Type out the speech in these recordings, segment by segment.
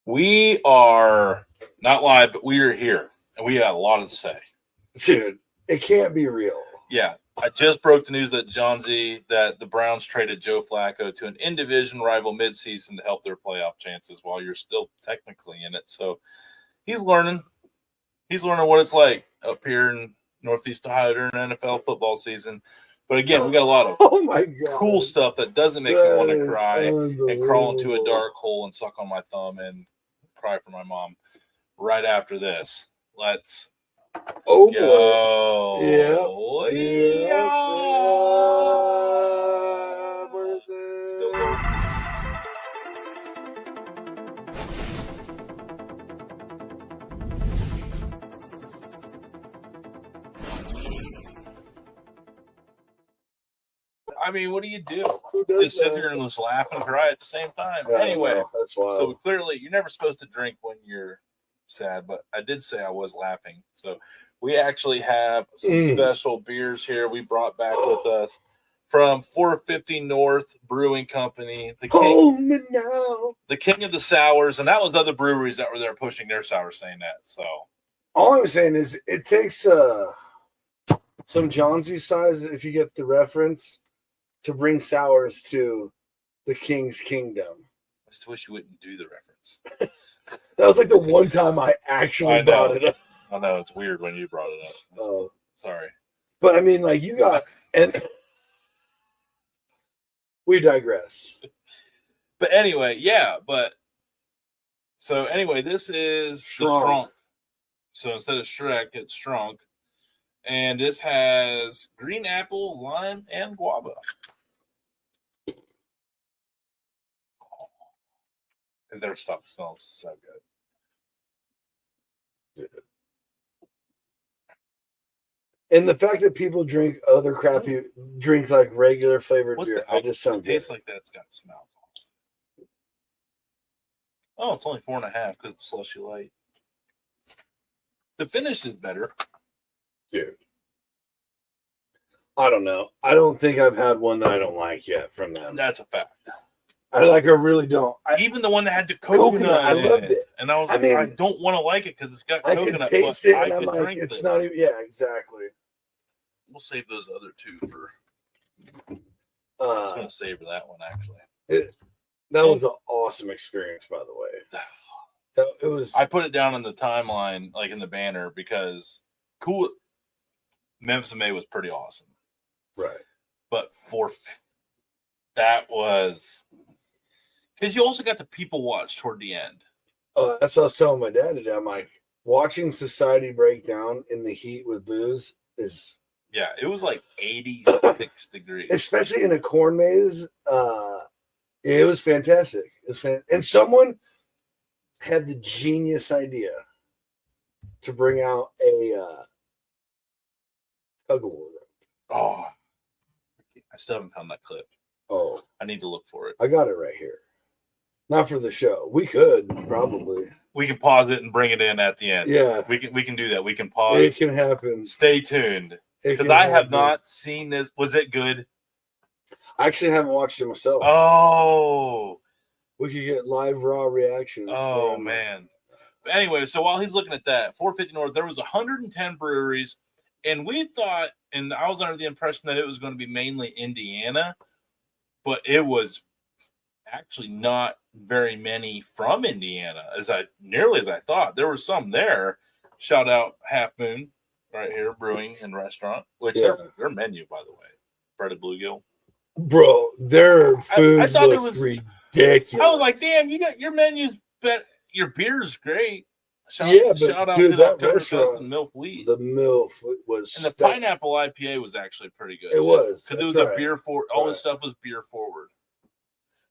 We are not live, but we are here, and we got a lot to say. Dude, it can't be real. Yeah, I just broke the news that Johnsy, that the Browns traded Joe Flacco to an in-division rival midseason to help their playoff chances while you're still technically in it. So he's learning. He's learning what it's like up here in Northeast Ohio during NFL football season. But again, we got a lot of cool stuff that doesn't make me want to cry and crawl into a dark hole and suck on my thumb and cry for my mom right after this. Let's go. Yeah. Still going. I mean, what do you do? Just sit there and just laugh and cry at the same time. Yeah, anyway, that's wild. So clearly you're never supposed to drink when you're sad, but I did say I was laughing. So we actually have some special beers here we brought back with us from 450 North Brewing Company, the king of the sours, and that was other breweries that were there pushing their sours saying that. So all I'm saying is it takes some Johnsy size, if you get the reference, to bring sours to the King's Kingdom. I just wish you wouldn't do the reference. That was like the one time I actually brought it up. I know, it's weird when you brought it up. Sorry. But I mean, like, you got, and we digress. But anyway, so anyway, this is Strong. So instead of Shrek, it's Strong. And this has green apple, lime, and guava. And their stuff smells so good. And the fact that people drink other crappy, drink like regular flavored beer, I just don't get it. Tastes like that's got some alcohol. Oh, it's only 4.5 because it's slushy light. The finish is better. Dude. I don't know. I don't think I've had one that I don't like yet from them. That's a fact. I really don't. Even the one that had the coconut I loved it. And I was like, I don't want to like it because it's got coconut. I can taste it, and I'm like, it's not even, yeah, exactly. We'll save those other two for, I'm going to savor that one, actually. That was an awesome experience, by the way. It was. I put it down in the timeline, like in the banner, because Memphis May was pretty awesome. Right. But that was, because you also got the people watch toward the end. That's what I was telling my dad today. I'm like, watching society break down in the heat with booze is. Yeah, it was like 86 degrees. Especially in a corn maze. It was fantastic. And someone had the genius idea to bring out a tug of war. Oh, I still haven't found that clip. Oh, I need to look for it. I got it right here. Not for the show. We could probably. We can pause it and bring it in at the end. Yeah, we can do that. We can pause. It can happen. Stay tuned because I have not seen this. Was it good? I actually haven't watched it myself. Oh, we could get live raw reactions. Oh man. But anyway, so while he's looking at that, 450 North, there was 110 breweries, and we thought, and I was under the impression that it was going to be mainly Indiana, but it was actually not very many from Indiana, nearly as I thought. There were some there. Shout out Half Moon right here, Brewing and Restaurant, which their menu, by the way, breaded bluegill. Bro, their food looked ridiculous. I was like, damn, you got your menu's better. Your beer's great. Shout out to that restaurant and Milk Wheat. The Milk was, and the pineapple IPA was actually pretty good. It was because it was a beer forward. All this stuff was beer forward.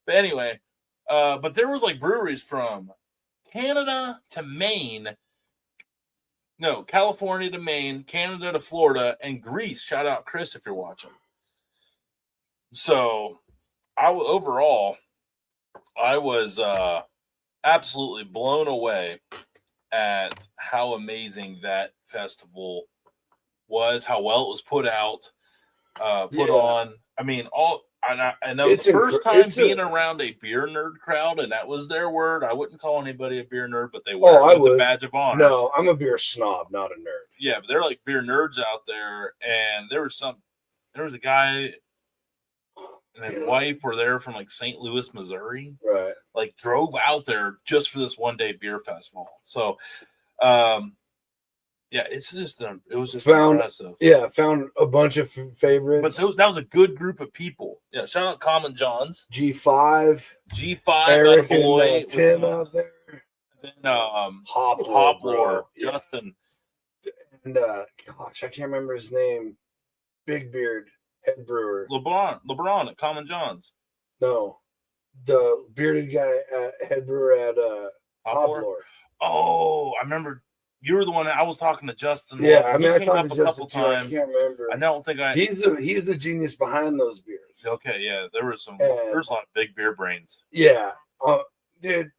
But anyway, but there was like breweries from Canada to Maine. No, California to Maine, Canada to Florida, and Greece. Shout out Chris if you're watching. So, I was absolutely blown away at how amazing that festival was, how well it was put on. I mean, I know the first time being around a beer nerd crowd, and that was their word. I wouldn't call anybody a beer nerd, but they wear it with a badge of honor. No, I'm a beer snob, not a nerd. Yeah, but they're like beer nerds out there, and there was a guy and his wife were there from like St. Louis, Missouri. Right. Like drove out there just for this one day beer festival. So, yeah, it was just impressive. Yeah, found a bunch of favorites. But that was a good group of people. Yeah, shout out Common John's. G5. Eric and Tim out there. And then Hoplore, Justin. And gosh, I can't remember his name. Big beard head brewer. LeBron at Common John's. No. The bearded guy head brewer at Hoplore. Oh, I remember. You were the one I was talking to Justin. Yeah, I mean, I came up a couple times. I can't remember. I don't think He's the genius behind those beers. Okay, yeah, there's a lot of big beer brains. Yeah, dude,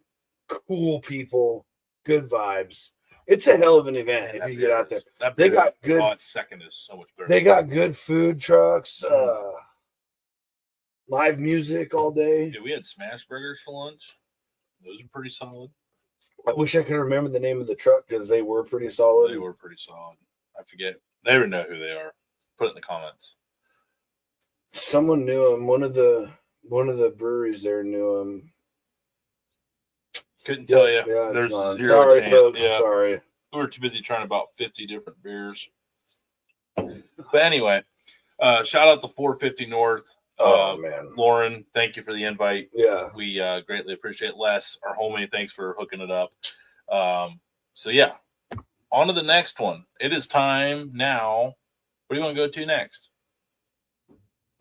cool people, good vibes. It's a hell of an event if you get out there. They got good. Second is so much better. They got good food trucks, live music all day. Yeah, we had smash burgers for lunch. Those were pretty solid. I wish I could remember the name of the truck because they were pretty solid. They were pretty solid. I forget. They would know who they are. Put it in the comments. Someone knew him. One of the breweries there knew him. Couldn't tell you. Yeah, there's sorry, folks. Yeah. Sorry. We were too busy trying about 50 different beers. But anyway, shout out to 450 North. Man, Lauren, thank you for the invite. Yeah, we greatly appreciate it. Les, our homie, thanks for hooking it up. So yeah, on to the next one. It is time now. What do you want to go to next?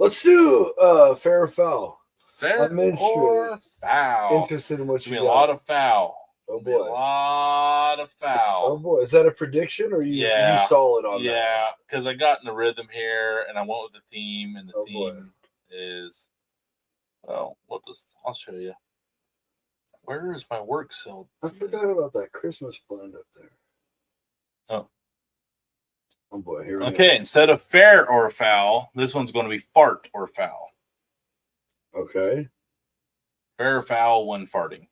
Let's do fair or foul. Fair or foul? Interested in what you got. A lot of foul. Oh boy, a lot of foul. Oh boy, is that a prediction or you stall it on that? Yeah, because I got in the rhythm here and I went with the theme, and the theme is, I'll show you. Where is my work cell? I forgot about that Christmas blend up there. Oh boy, here we go. Okay, instead of fair or foul, this one's going to be fart or foul. Okay. Fair or foul when farting.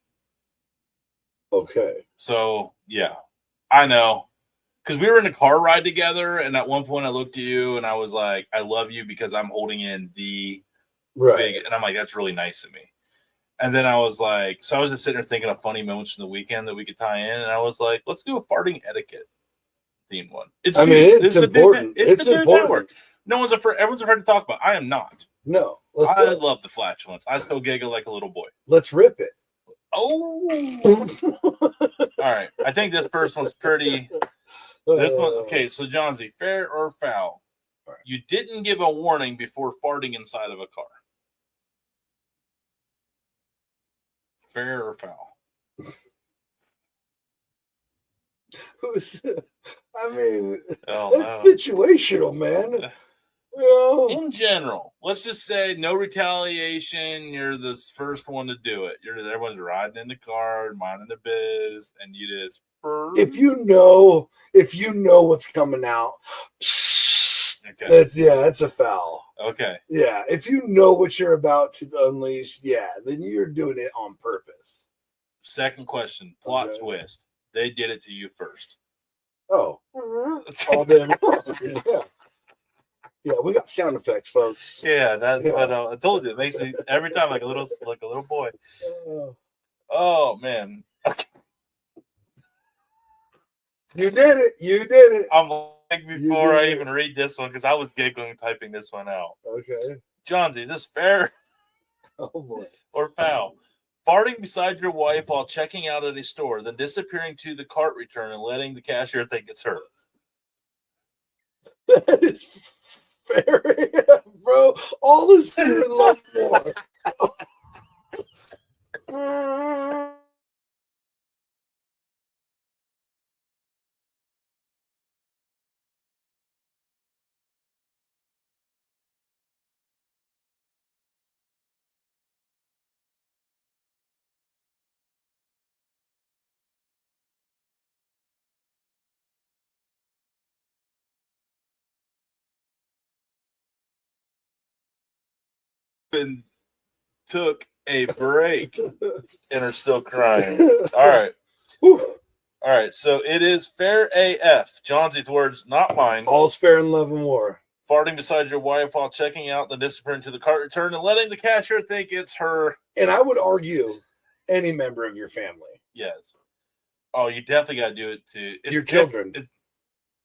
Okay. So, yeah, I know. Because we were in a car ride together, and at one point I looked at you, and I was like, I love you because I'm holding in the big, and I'm like, that's really nice of me. And then I was like, so I was just sitting there thinking of funny moments from the weekend that we could tie in, and I was like, let's do a farting etiquette themed one. It's important. It's important. Everyone's afraid to talk about. I am not. No. I love the flatulence. I still giggle like a little boy. Let's rip it. Oh. All right. I think this first one's pretty. This one, okay. So, Johnsy, fair or foul? Right. You didn't give a warning before farting inside of a car. Fair or foul? I mean, that's situational, man. In general, let's just say no retaliation. You're the first one to do it. Everyone's riding in the car, minding their biz, and you just. If you know what's coming out, okay. That's a foul. Okay. Yeah, if you know what you're about to unleash, then you're doing it on purpose. Second question, plot twist. They did it to you first. Oh. All day long. Yeah, we got sound effects, folks. Yeah, that's what I told you. It makes me every time like a little boy. Oh man. Okay. You did it. I'm like before I even read this one because I was giggling typing this one out. Okay. Johnsy, is this fair? Oh boy. Or foul? Farting beside your wife while checking out at a store, then disappearing to the cart return and letting the cashier think it's her. That is fair, bro. All this fear and love more. been took a break and are still crying. All right. Whew. All right. So it is fair AF. Johnsy's words, not mine. All's fair in love and war. Farting beside your wife while checking out, then disappearing to the cart return and letting the cashier think it's her. And I would argue any member of your family. Yes. Oh, you definitely got to do it to Your children.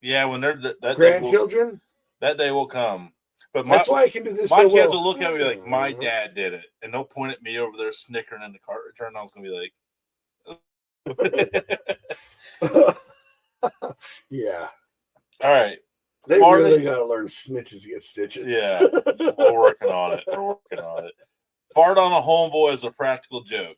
Yeah, when they're that grandchildren. That day will come. But that's why I can do this. My kids will look at me like, my dad did it. And they'll point at me over there snickering in the cart return. I was going to be like, yeah. All right. They really got to learn snitches get stitches. Yeah. We're working on it. Fart on a homeboy is a practical joke.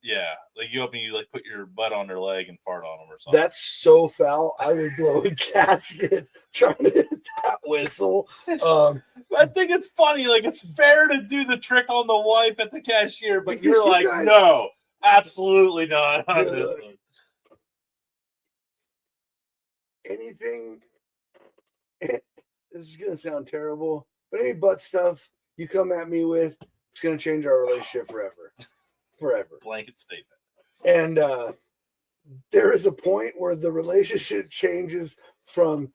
Yeah. Like you put your butt on their leg and fart on them or something. That's so foul. I would blow a gasket trying to hit that whistle. I think it's funny. Like, it's fair to do the trick on the wife at the cashier, but you're like, no, absolutely not. Anything, this is going to sound terrible, but any butt stuff you come at me with, it's going to change our relationship forever. Blanket statement. And there is a point where the relationship changes from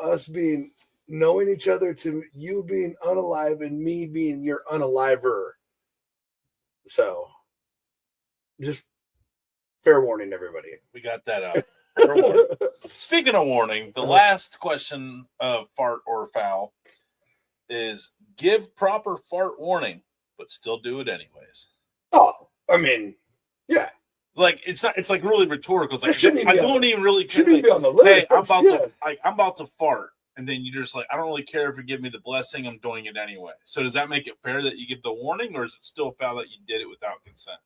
us being knowing each other to you being unalive and me being your unaliver. So just fair warning, everybody. We got that out. Fair warning. Speaking of warning, the last question of fart or foul is give proper fart warning, but still do it anyways. Oh, I mean, yeah. Like it's like really rhetorical. It's like I don't even really care. Shouldn't be on the list. Hey, I'm about to fart, and then you're just like, I don't really care if you give me the blessing. I'm doing it anyway. So does that make it fair that you give the warning, or is it still foul that you did it without consent?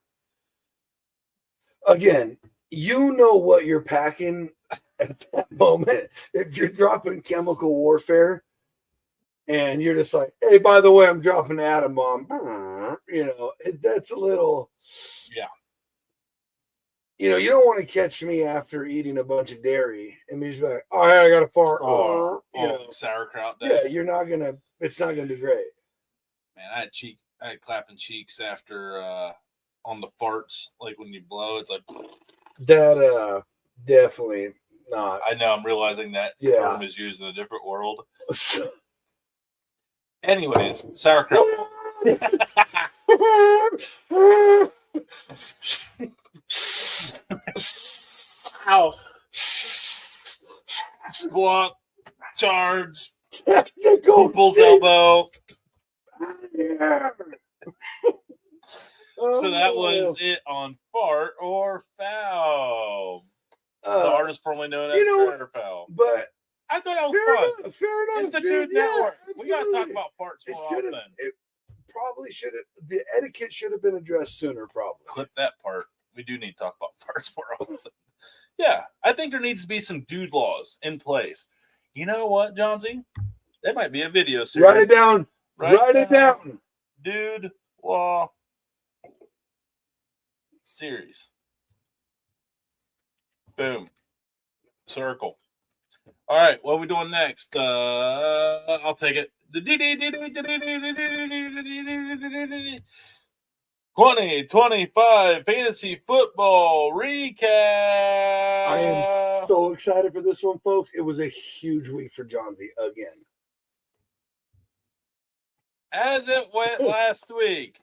Again, you know what you're packing at that moment. If you're dropping chemical warfare, and you're just like, hey, by the way, I'm dropping an atom bomb. That's a little. Yeah. You don't want to catch me after eating a bunch of dairy and me just be like, oh, hey, I got to fart. Sauerkraut day. Yeah, it's not going to be great. Man, I had clapping cheeks after on the farts, like when you blow, it's like. That, definitely not. I know, I'm realizing that term is used in a different world. Anyways, sauerkraut. Ow. Squat, charge, people's elbow. So that was it on fart or foul. The artist formerly known as fart or foul. But I thought that was fun. Fair enough. It's the Dude Network. We got to talk about farts more often. It probably should have. The etiquette should have been addressed sooner. Probably. Clip that part. We do need to talk about farts more often. Yeah, I think there needs to be some dude laws in place. You know what, Johnsy? That might be a video series. Write it down. Write it down. Dude law series. Boom. Circle. All right, what are we doing next? I'll take it. 2025 fantasy football recap. I am so excited for this one, folks. It was a huge week for Johnsy again. As it went last week.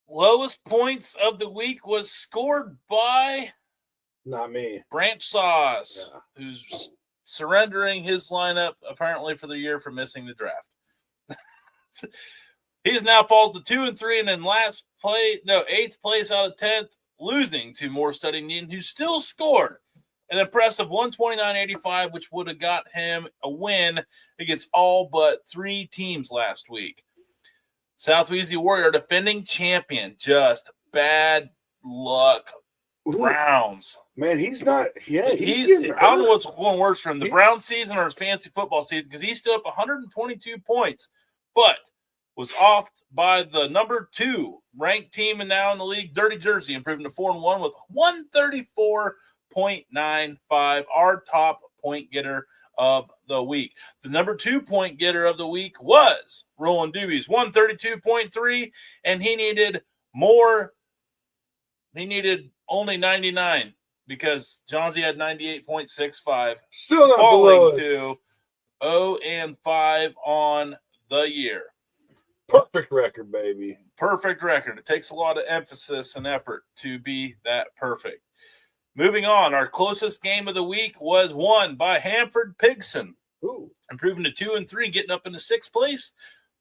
Lowest points of the week was scored by not me. Branch Sauce, who's surrendering his lineup apparently for the year for missing the draft. He's now falls to 2-3 and in eighth place out of 10th, losing to more studying Needham, who still scored an impressive 129.85, which would have got him a win against all but 3 teams last week. Southweezy Warrior, defending champion, just bad luck. Browns. Man, he's not. Yeah, I don't know what's going worse for him, the Browns season or his fantasy football season, because he's still up 122 points, but was off by the number 2 ranked team and now in the league, Dirty Jersey, improving to 4-1 with 134.95. Our top point getter of the week. The number 2 point getter of the week was Roland Doobies, 132.3, and he needed more. He needed only 99 because Johnsy had 98.65. Still not falling to 0-5 on the year. Perfect record, baby. Perfect record. It takes a lot of emphasis and effort to be that perfect. Moving on, our closest game of the week was won by Hanford Pigson. Ooh. Improving to 2-3, getting up into 6th place.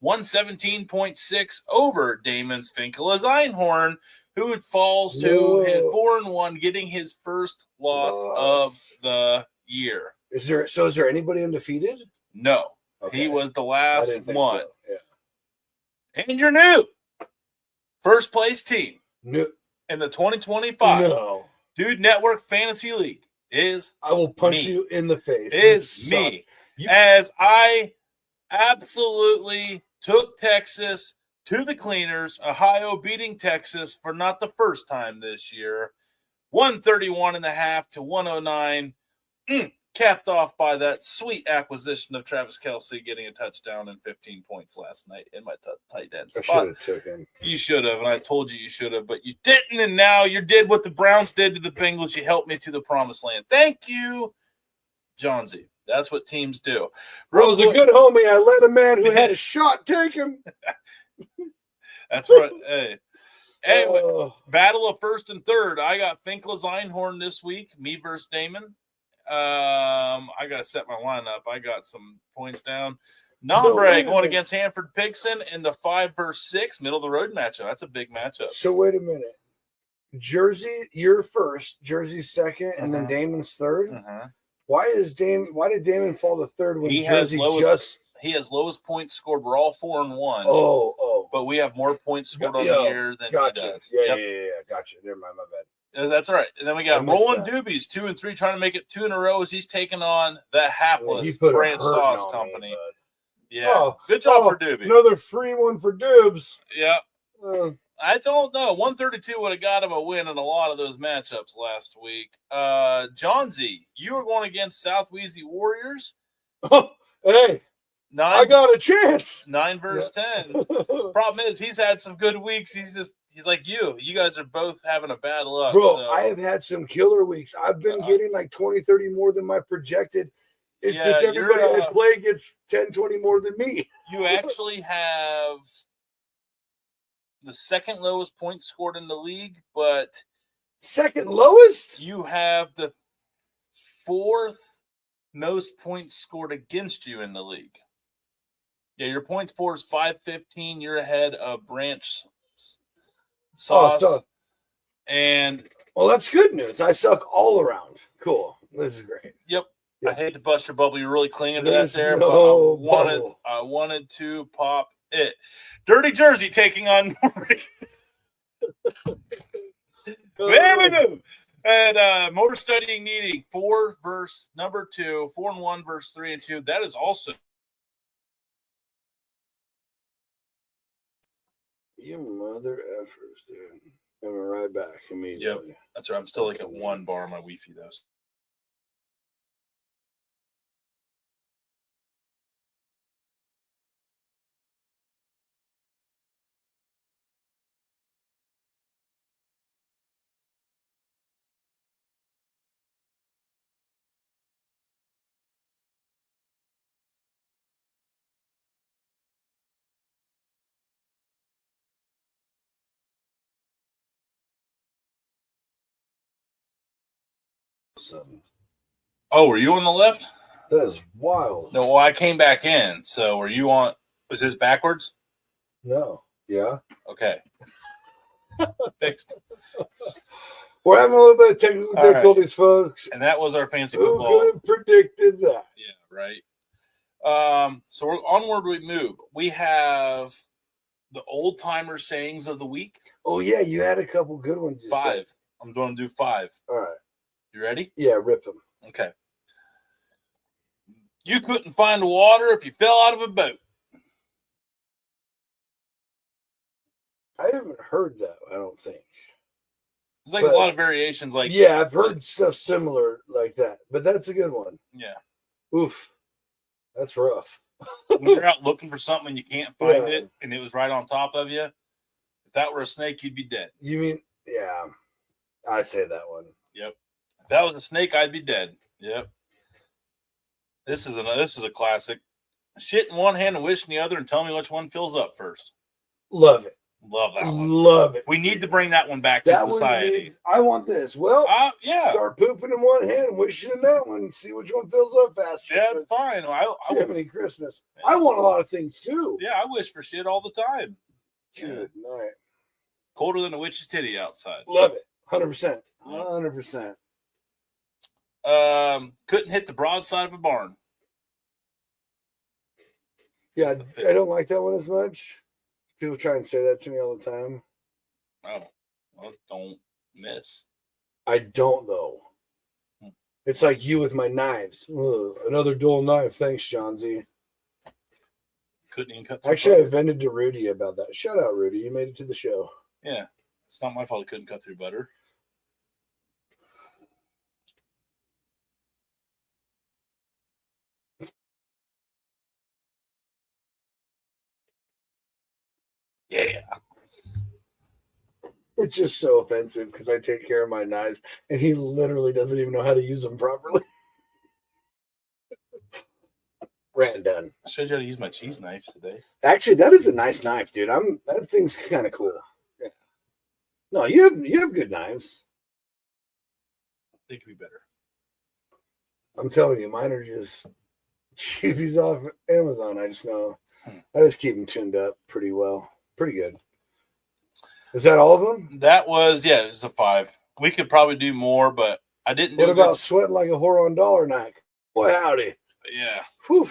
117.6 over Damon's Finkel's Einhorn, who falls to his 4-1, getting his first loss of the year. Is there anybody undefeated? No. Okay. He was the last one. So. Yeah. And you're new. First place team No. in the 2025 No. Dude Network Fantasy League is I will punch you in the face. Is me. As I absolutely took Texas to the cleaners, Ohio beating Texas for not the first time this year. 131.5 to 109. Capped off by that sweet acquisition of Travis Kelce getting a touchdown and 15 points last night in my tight end spot. I should have took him. You should have, and I told you should have, but you didn't, and now you did what the Browns did to the Bengals. You helped me to the promised land. Thank you, Johnsy. That's what teams do. Rose was a good homie. I let a man who had a shot take him. That's right. Hey. Anyway, battle of first and third. I got Finkel's Einhorn this week, me versus Damon. I got to set my lineup. I got some points down. Nombre going against Hanford Pigson in the 5 versus 6 middle of the road matchup. That's a big matchup. So wait a minute. Jersey, you're first. Jersey's second, and then Damon's third. Why did Damon fall to third when Jersey he has lowest points scored? We're all 4-1. Oh. But we have more points scored on the year than he does. Yeah. Gotcha. Never mind, my bad. That's all right. And then we got Roland Doobies, 2-3, trying to make it 2 in a row as he's taking on the hapless Brant Sauce Company. Good job for Doobie. Another free one for Doobs. Yeah. I don't know. 132 would have got him a win in a lot of those matchups last week. Johnsy, you were going against South Wheezy Warriors. Hey. I got a chance. 9 versus 10. Problem is, he's had some good weeks. He's like you. You guys are both having a bad luck. Bro, I have had some killer weeks. I've been getting like 20, 30 more than my projected. It's just everybody I play gets 10, 20 more than me. You actually have the second lowest points scored in the league, but second lowest? You have the 4th most points scored against you in the league. Yeah, your points score is 515. You're ahead of Branch Sauce. And that's good news. I suck all around. Cool. This is great. Yep. I hate to bust your bubble. You're really clinging to that there, but I wanted to pop it. Dirty Jersey taking on There we go. And motor studying needing 4 versus number 2, 4-1 versus 3-2. That is also. You mother effers, dude. Coming right back immediately. Yep. That's right. I'm still like at 1 bar on my Wi-Fi, though. Oh, were you on the left? That is wild. No, well, I came back in. So were you on? Was this backwards? No. Yeah. Okay. Fixed. We're having a little bit of technical difficulties, folks. And that was our fancy football. Who could have predicted that? Yeah, right. So we're onward we move. We have the old timer sayings of the week. Oh, yeah. You had a couple good ones. 5. I'm going to do 5. All right. You ready? Yeah, rip them. Okay. You couldn't find water if you fell out of a boat. I haven't heard that, I don't think. There's like a lot of variations. Like yeah, I've heard stuff similar like that, but that's a good one. Yeah. Oof, that's rough. When you're out looking for something and you can't find it, and it was right on top of you, if that were a snake, you'd be dead. You mean, yeah, I say that one. Yep. If that was a snake, I'd be dead. Yep. This is a classic. Shit in one hand and wish in the other, and tell me which one fills up first. Love it. Love that one. Love it. We need to bring that one back to society. I want this. Well, yeah. Start pooping in one hand and wishing in that one. See which one fills up faster. Yeah, it's fine. I Jiminy Christmas. Yeah. I want a lot of things too. Yeah, I wish for shit all the time. Good night. Colder than a witch's titty outside. Love it. 100%. 100%. Couldn't hit the broadside of a barn. Yeah, I don't like that one as much. People try and say that to me all the time. Oh, well, don't miss. I don't, though. It's like you with my knives. Ugh, another dull knife. Thanks, Johnsy. Couldn't even cut. Actually, I vented to Rudy about that. Shout out, Rudy. You made it to the show. Yeah. It's not my fault I couldn't cut through butter. Yeah. It's just so offensive because I take care of my knives and he literally doesn't even know how to use them properly. Rant done. I showed you how to use my cheese knife today. Actually, that is a nice knife, dude. That thing's kind of cool. Yeah. No, you have good knives. They could be better. I'm telling you, mine are just cheapies off Amazon. I just know. I just keep them tuned up pretty well. Pretty good. Is that all of them? That was, it was a 5. We could probably do more, but I didn't do What about sweating like a whore on dollar night? Boy, howdy. Yeah. Whew.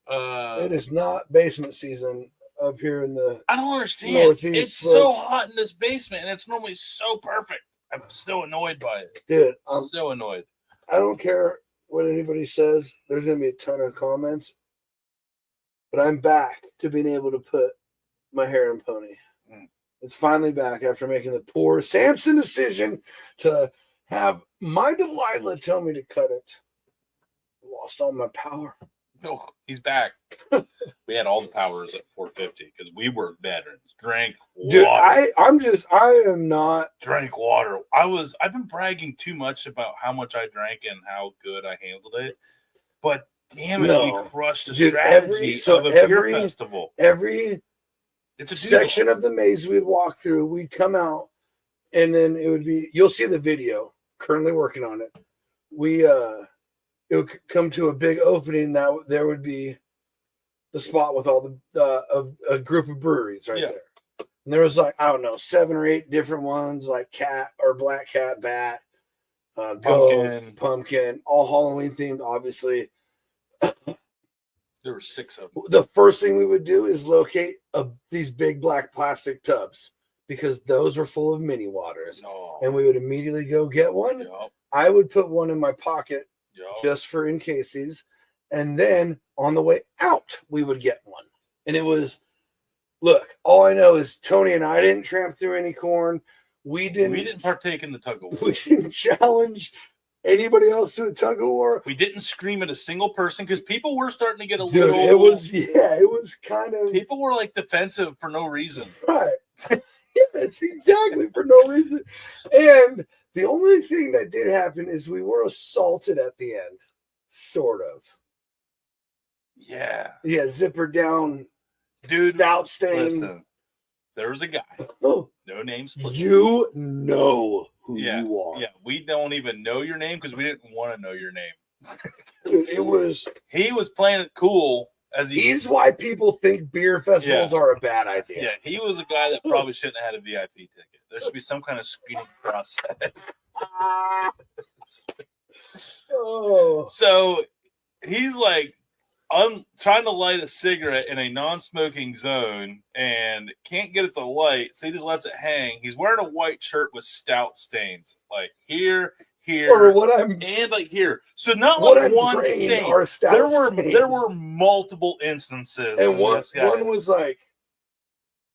It is not basement season up here in the I don't understand. Northeast, it's so hot in this basement, and it's normally so perfect. I'm so annoyed by it. Dude, I'm so annoyed. I don't care what anybody says. There's going to be a ton of comments. But I'm back to being able to put my hair in pony. It's finally back after making the poor Samson decision to have my Delilah tell me to cut it. Lost all my power. No, he's back. We had all the powers at 450 because we were veterans. Drank water. Dude, I am not. Drank water. I've been bragging too much about how much I drank and how good I handled it. But damn it, we crushed the strategy of a beer festival. It's a section of the maze we'd walk through. We'd come out, and then it would be. You'll see the video. Currently working on it. It would come to a big opening that there would be the spot with all a group of breweries right there. And there was like, I don't know, 7 or 8 different ones, like Cat or Black Cat, Bat, Pumpkin, all Halloween themed, obviously. There were 6 of them. The first thing we would do is locate these big black plastic tubs because those were full of mini waters. And we would immediately go get one. I would put one in my pocket just for in cases. And then on the way out, we would get one. And it was, look, all I know is Tony and I didn't tramp through any corn. We didn't partake in the tug of war. We didn't challenge anybody else to a tug of war. We didn't scream at a single person because people were starting to get a little. It was kind of. People were like defensive for no reason. Right. Yes, exactly, for no reason. And the only thing that did happen is we were assaulted at the end, sort of. Yeah. Yeah, zipper down, dude. Stout stain. Listen, there was a guy. No names. You know who you are. Yeah, we don't even know your name because we didn't want to know your name. Dude, he was playing it cool. He's why people think beer festivals are a bad idea. Yeah, he was a guy that probably shouldn't have had a VIP ticket. There should be some kind of screening process. So he's like, I'm trying to light a cigarette in a non-smoking zone and can't get it to light, so he just lets it hang. He's wearing a white shirt with stout stains, like here, or what I'm and like here. So not like one thing. There were multiple instances, and one was like,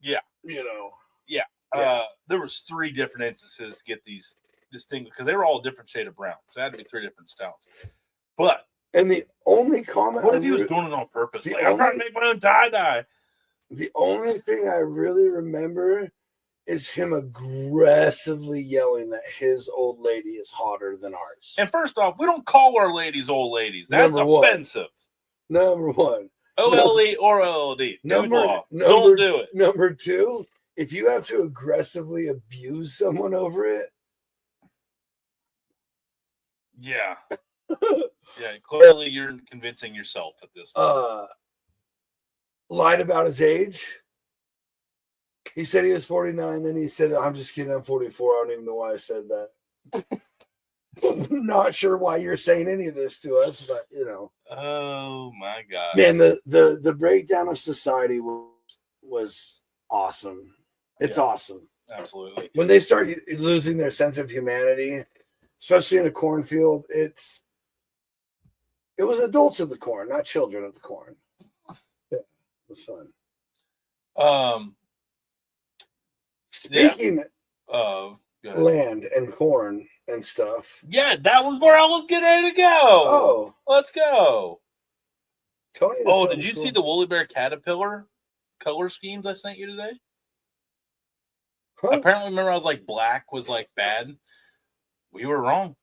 yeah, There was 3 different instances to get these distinguished because they were all a different shade of brown. So it had to be 3 different stouts. But and the only comment, what if he was doing it on purpose? Like, only, I'm trying to make my own tie-dye. The only thing I really remember is him aggressively yelling that his old lady is hotter than ours. And first off, we don't call our ladies old ladies. That's offensive. Number one. OLE or OLD. Don't do it. Number 2, if you have to aggressively abuse someone over it. Yeah. Yeah, clearly you're convincing yourself at this point. Lied about his age. He said he was 49, then he said, I'm just kidding, I'm 44. I don't even know why I said that. I'm not sure why you're saying any of this to us, but Oh my God. Man, the breakdown of society was awesome. It's awesome. Absolutely. When they start losing their sense of humanity, especially in a cornfield, it was adults of the corn, not children of the corn. Yeah, it was fun. Speaking of land and corn and stuff. Yeah, that was where I was getting ready to go. Oh, let's go. Tony. Did you see the Woolly Bear Caterpillar color schemes I sent you today? Huh? Apparently, remember I was like black was like bad. We were wrong.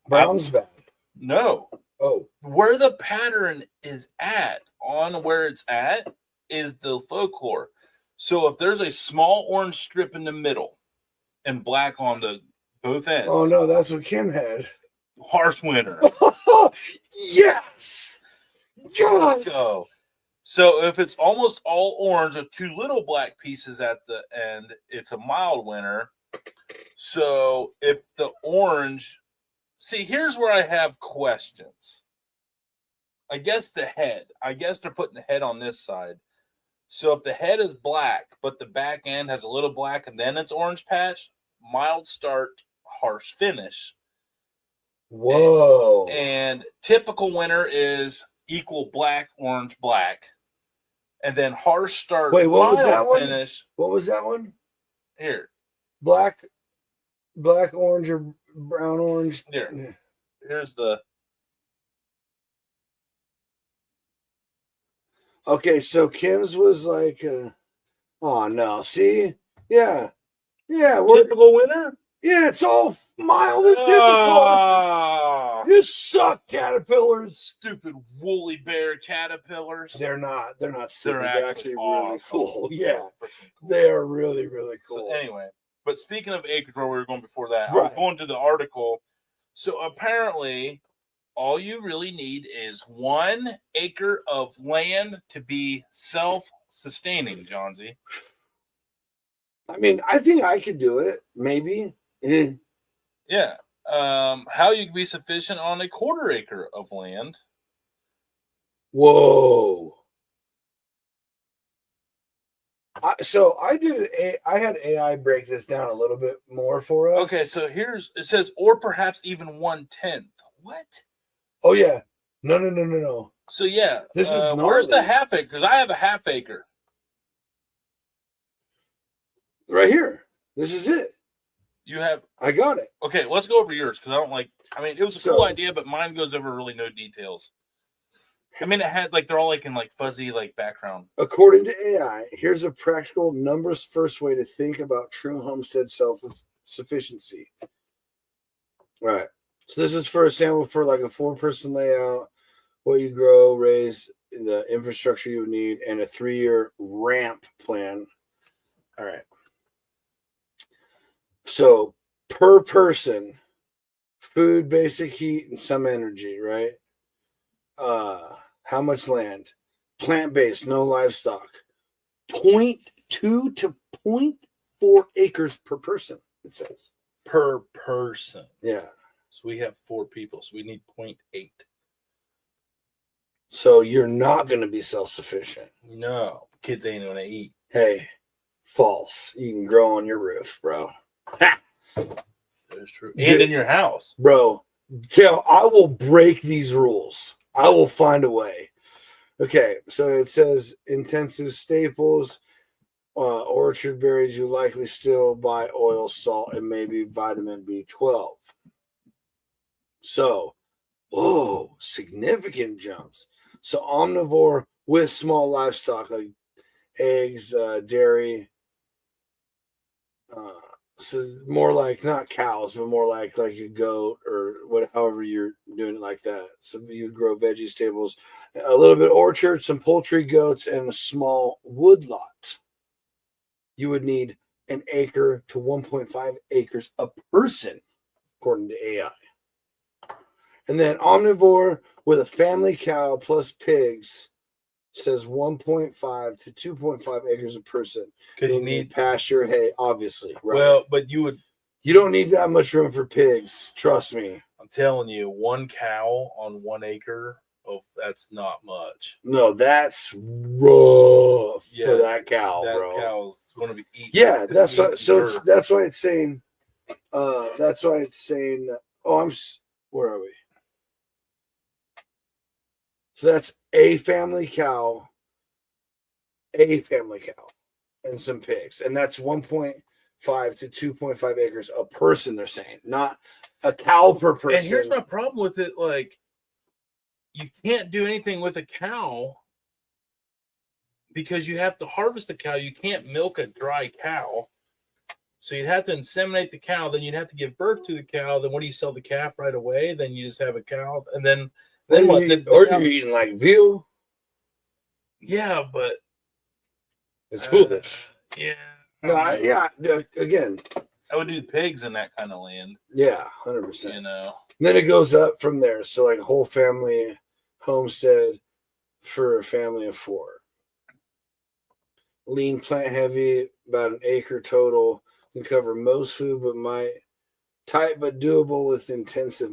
Brown's bad. No. Oh, where the pattern is at on where it's at is the folklore. So if there's a small orange strip in the middle and black on the both ends. Oh no, that's what Kim had. Harsh winter. Yes. Yes. So if it's almost all orange with 2 little black pieces at the end, it's a mild winter. So if the orange, see, here's where I have questions. I guess they're putting the head on this side. So if the head is black, but the back end has a little black and then it's orange patch, mild start, harsh finish. Whoa. And typical winter is equal black, orange, black. And then harsh start. Wait, what was that one? Finish. What was that one? Here. Black, orange, or brown, orange. Here. Here's the. Okay, so Kim's was like, oh no, see? Yeah. Typical winter? Yeah, it's all mild and typical. You suck, caterpillars. Stupid woolly bear caterpillars. They're not stupid. They're actually really cool. Yeah. They are really, really cool. So anyway, but speaking of acreage where we were going before that, right. I was going to the article. So apparently all you really need is 1 acre of land to be self-sustaining, Johnsy. I mean, I think I could do it. Maybe. Yeah. How you can be sufficient on a 1/4 acre of land. Whoa. I had AI break this down a little bit more for us. Okay, so it says, or perhaps even 1/10. What? Oh yeah. No. So yeah, this is where's the half acre? Because I have a half acre. Right here. This is it. I got it. Okay, let's go over yours because I don't like. I mean, it was a cool idea, but mine goes over really no details. I mean, it had like they're all like in like fuzzy like background. According to AI, here's a practical numbers first way to think about true homestead self-sufficiency. All right. So this is for a sample for like a 4-person layout, what you grow, raise, the infrastructure you would need, and a 3-year ramp plan. All right. So per person, food, basic heat, and some energy, right? How much land? Plant-based, no livestock. 0.2 to 0.4 acres per person, it says. Per person. Yeah. So we have 4 people, so we need 0.8. So you're not going to be self-sufficient. No. Kids ain't going to eat. Hey, false. You can grow on your roof, bro. Ha! That is true. And in your house. Bro, I will break these rules. I will find a way. Okay, so it says intensive staples. Orchard berries, you likely still buy oil, salt, and maybe vitamin B12. So, whoa, significant jumps. So, omnivore with small livestock like eggs, dairy. So more like not cows, but more like a goat or what, however you're doing it like that. So you'd grow veggie stables, a little bit orchard, some poultry, goats, and a small wood lot. You would need an acre to 1.5 acres a person, according to AI. And then omnivore with a family cow plus pigs says 1.5 to 2.5 acres a person. Because you need pasture, hay, obviously. Right? Well, but you don't need that much room for pigs. Trust me. I'm telling you, one cow on 1 acre. Oh, that's not much. No, that's rough for that cow, that bro. That cow's going to be eating. Yeah, that's why. So that's why it's saying. That's why it's saying. Oh, where are we? So that's a family cow, and some pigs, and that's 1.5 to 2.5 acres a person. They're saying, not a cow per person. And here's my problem with it: like, you can't do anything with a cow because you have to harvest the cow. You can't milk a dry cow. So you'd have to inseminate the cow. Then you'd have to give birth to the cow. Then what do you sell the calf right away? Then you just have a cow. And then what? You're eating like veal. Yeah, but it's foolish. Yeah. Again, I would do pigs in that kind of land. Yeah, 100%. You know. Then it goes up from there. So like a whole family homestead for a family of 4. Lean, plant heavy, about an acre total. Can cover most food, but tight but doable with intensive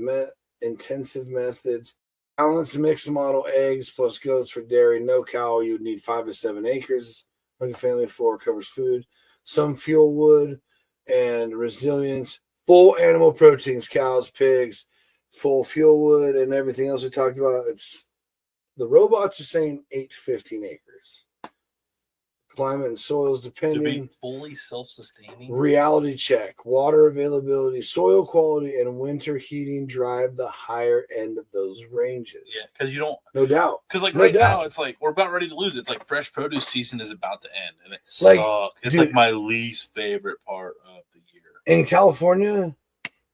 methods. Balanced mixed model eggs plus goats for dairy. No cow. You would need 5 to 7 acres. Like a family of 4 covers food. Some fuel wood and resilience. Full animal proteins, cows, pigs, full fuel wood, and everything else we talked about. It's the robots are saying 8 to 15 acres. Climate and soils depending. To be fully self-sustaining. Reality check. Water availability, soil quality, and winter heating drive the higher end of those ranges. Yeah, because you don't. No doubt. Because now, it's like we're about ready to lose. It's like fresh produce season is about to end, and it sucks. It's like my least favorite part of the year. In California,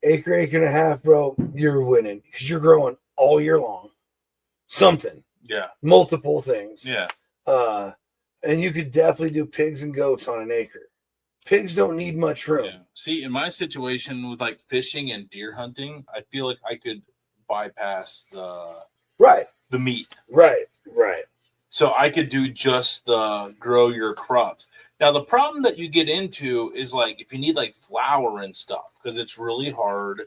acre and a half, bro, you're winning because you're growing all year long. Something. Yeah. Multiple things. Yeah. And you could definitely do pigs and goats on an acre. Pigs don't need much room. Yeah. See, in my situation with like fishing and deer hunting, I feel like I could bypass the meat. Right. So I could do just the grow your crops. Now, the problem that you get into is like if you need like flour and stuff, because it's really hard.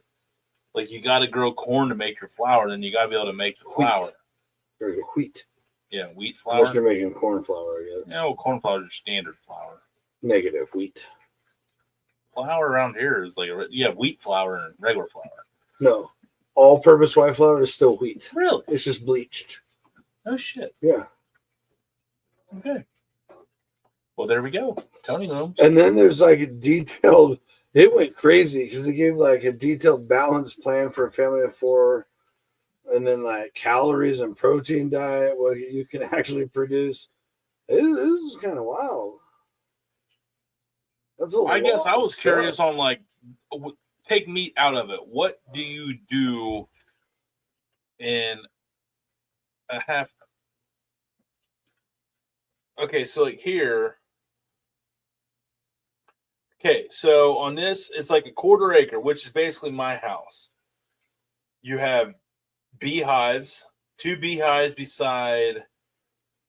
Like you got to grow corn to make your flour, then you got to be able to make the flour. There's wheat. Yeah, wheat flour. Unless you're making corn flour, I guess. Yeah, well, corn flour is standard flour. Negative wheat. Flour around here is like wheat flour and regular flour. No, all-purpose white flour is still wheat. Really? It's just bleached. Oh shit. Yeah. Okay. Well, there we go. Tony knows. And then there's like a detailed. It went crazy because they gave like a detailed balanced plan for a family of 4. And then like calories and protein diet, what you can actually produce. This is kind of wild. That's a lot. I guess I was curious on like, take meat out of it. What do you do in a half? Okay, so like here. Okay, so on this, it's like a 1/4 acre, which is basically my house. You have beehives, 2 beehives beside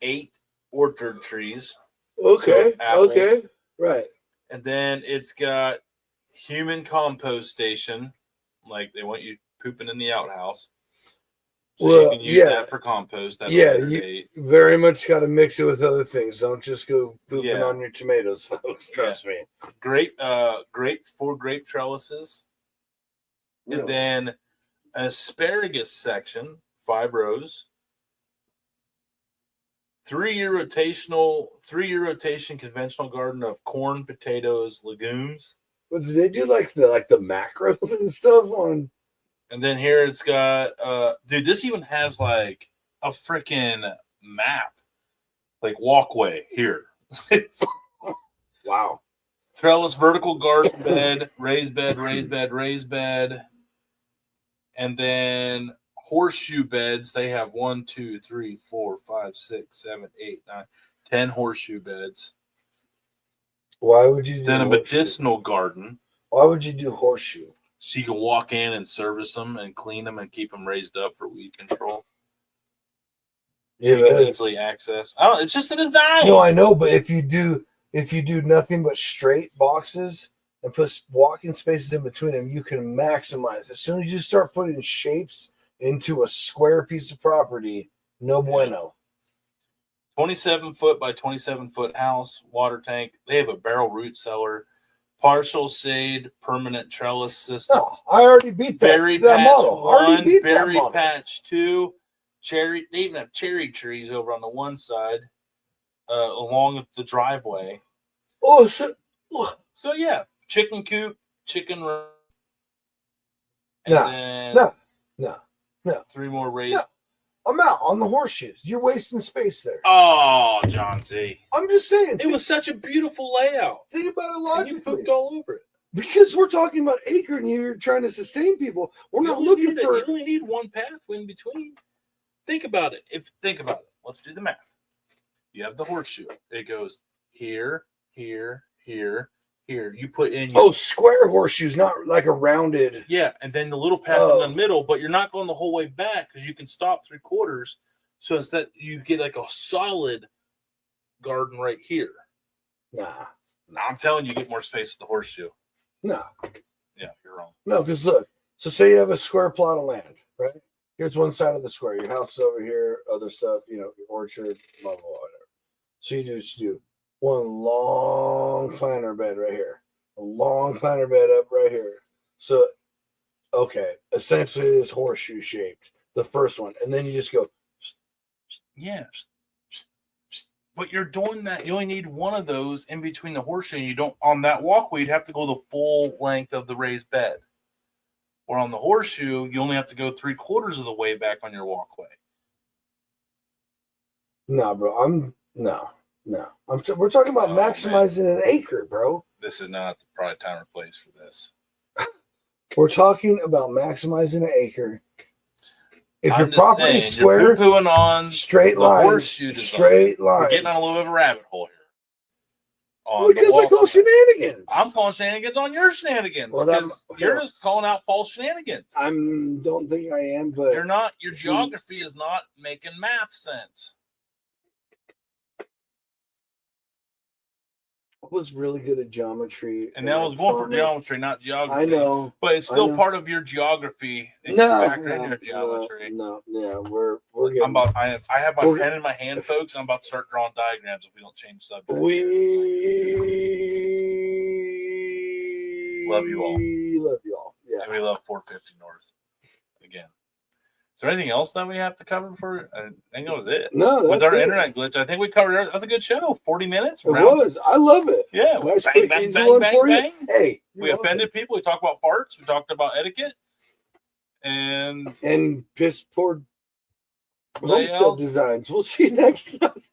8 orchard trees. Okay. Okay. Right. And then it's got human compost station. Like they want you pooping in the outhouse. So you can use that for compost. You very much got to mix it with other things. Don't just go pooping on your tomatoes, folks. Trust me. Grape 4 grape trellises. And then an asparagus section, 5 rows. 3-year rotation conventional garden of corn, potatoes, legumes. But do they do like the macros and stuff on? And then here it's got dude, this even has like a freaking map. Like walkway here. Wow. Trellis vertical garden bed, raised bed, raised bed, raised bed. And then horseshoe beds. They have 1, 2, 3, 4, 5, 6, 7, 8, 9, 10 horseshoe beds. Why would you do Then a horseshoe? medicinal garden. Why would you do horseshoe? So you can walk in and service them and clean them and keep them raised up for weed control. So you can easily access. I don't. It's just a design. No, I know, but if you do nothing but straight boxes and put walking spaces in between them, you can maximize. As soon as you start putting shapes into a square piece of property, no bueno. 27-foot by 27-foot house, water tank. They have a barrel root cellar, partial shade, permanent trellis system. No, I already beat that. Berry that patch model. I already 1, beat that berry model. patch 2, cherry. They even have cherry trees over on the one side, along the driveway. Oh, so yeah, chicken coop, chicken run. No. 3 more raised. No. I'm out on the horseshoes. You're wasting space there. Oh, Johnsy. I'm just saying. It was such a beautiful layout. Think about it And logically. you pooped all over it. Because we're talking about acre and you're trying to sustain people. We're not looking for. You only need one path in between. Think about it. Think about it. Let's do the math. You have the horseshoe. It goes here, here, here, here. You put in your square horseshoes, not like a rounded. Yeah, and then the little path in the middle, but you're not going the whole way back because you can stop 3/4. So instead, you get like a solid garden right here. Nah. I'm telling you, get more space with the horseshoe. No. Yeah, you're wrong. No, because look. So say you have a square plot of land, right? Here's one side of the square. Your house is over here. Other stuff, your orchard, blah, blah, blah, whatever. So you just do one long planter bed right here. A long planter bed up right here. So, okay. Essentially, it's horseshoe shaped. The first one. And then you just go. Yeah. But you're doing that. You only need one of those in between the horseshoe. You don't, on that walkway, you'd have to go the full length of the raised bed. Or on the horseshoe, you only have to go 3/4 of the way back on your walkway. No, bro. We're talking about maximizing an acre, bro. This is not the probably time or place for this. We're talking about maximizing an acre. If I'm your just property saying, is square, you're poo-pooing on straight the line, horseshoe design. straight line. We're getting on a little bit of a rabbit hole here. Because I call shenanigans. I'm calling shenanigans on your shenanigans. Well, you're just calling out false shenanigans. Don't think I am, but you're not. Your geography is not making math sense. I was really good at geometry, and that was going for geometry, not geography. I know, but it's still part of your geography. Factor in your geometry. We're getting. I have my pen in my hand, folks. I'm about to start drawing diagrams if we don't change subject. We love you all. Love you all. Yeah, and we love 450 North again. Is there anything else that we have to cover for? I think that was it. No, with our internet glitch, I think we covered it. That's a good show. 40 minutes. It was. I love it. Yeah. Nice bang, bang, bang, bang, bang. Hey, we offended people. We talked about farts. We talked about etiquette. And piss poor homestead designs. We'll see you next time.